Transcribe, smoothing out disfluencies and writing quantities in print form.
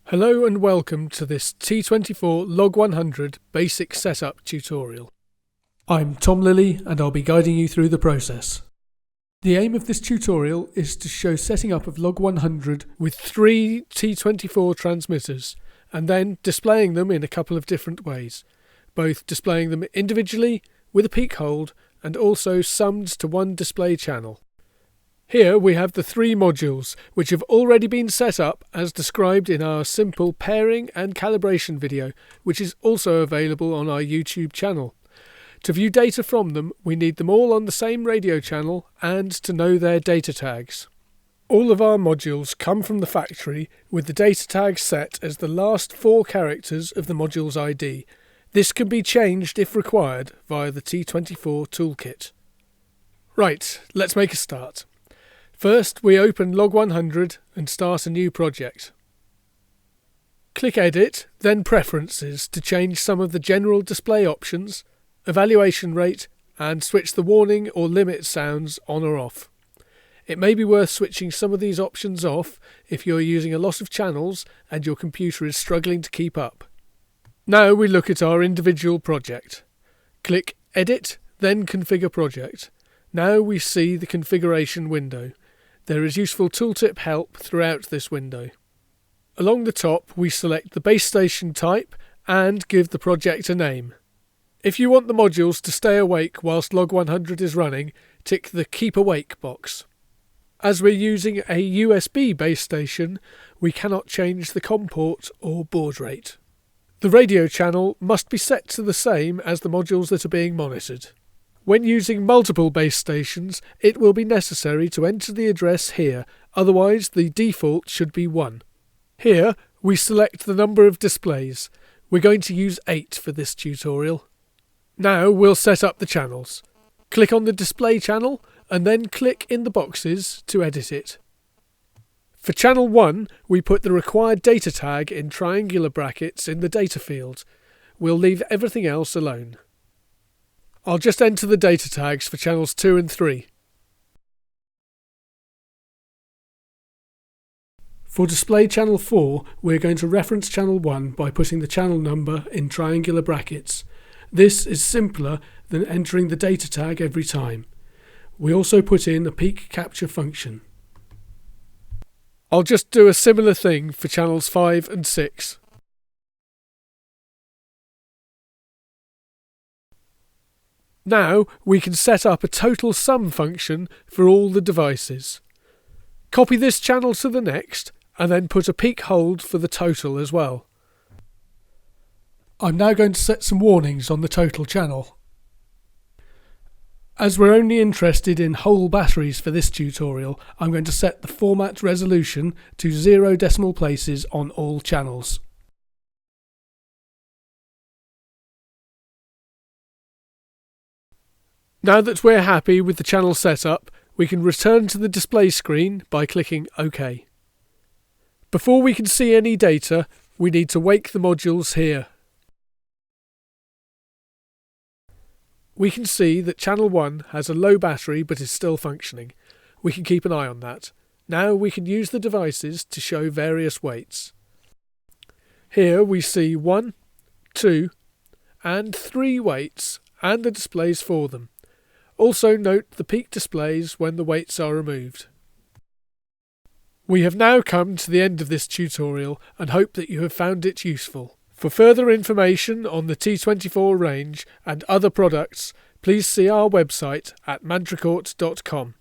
Hello and welcome to this T24LOG100 basic setup tutorial. I'm Tom Lilly and I'll be guiding you through the process. The aim of this tutorial is to show setting up of LOG100 with 3 T24 transmitters and then displaying them in a couple of different ways, both displaying them individually with a peak hold and also summed to one display channel. Here we have the 3 modules which have already been set up as described in our simple pairing and calibration video, which is also available on our YouTube channel. To view data from them, we need them all on the same radio channel and to know their data tags. All of our modules come from the factory with the data tag set as the last 4 characters of the module's ID. This can be changed if required via the T24 toolkit. Right, let's make a start. First, we open LOG100 and start a new project. Click Edit, then Preferences to change some of the general display options, evaluation rate, and switch the warning or limit sounds on or off. It may be worth switching some of these options off if you're using a lot of channels and your computer is struggling to keep up. Now we look at our individual project. Click Edit, then Configure Project. Now we see the configuration window. There is useful tooltip help throughout this window. Along the top we select the base station type and give the project a name. If you want the modules to stay awake whilst LOG100 is running, tick the Keep Awake box. As we're using a USB base station, we cannot change the COM port or baud rate. The radio channel must be set to the same as the modules that are being monitored. When using multiple base stations, it will be necessary to enter the address here, otherwise the default should be 1. Here, we select the number of displays. We're going to use 8 for this tutorial. Now we'll set up the channels. Click on the display channel and then click in the boxes to edit it. For channel 1, we put the required data tag in triangular brackets in the data field. We'll leave everything else alone. I'll just enter the data tags for channels 2 and 3. For display channel 4, we're going to reference channel 1 by putting the channel number in triangular brackets. This is simpler than entering the data tag every time. We also put in a peak capture function. I'll just do a similar thing for channels 5 and 6. Now we can set up a total sum function for all the devices. Copy this channel to the next and then put a peak hold for the total as well. I'm now going to set some warnings on the total channel. As we're only interested in whole batteries for this tutorial, I'm going to set the format resolution to 0 decimal places on all channels. Now that we're happy with the channel setup, we can return to the display screen by clicking OK. Before we can see any data, we need to wake the modules here. We can see that channel 1 has a low battery but is still functioning. We can keep an eye on that. Now we can use the devices to show various weights. Here we see 1, 2 and 3 weights and the displays for them. Also note the peak displays when the weights are removed. We have now come to the end of this tutorial and hope that you have found it useful. For further information on the T24 range and other products, please see our website at mantracourt.com.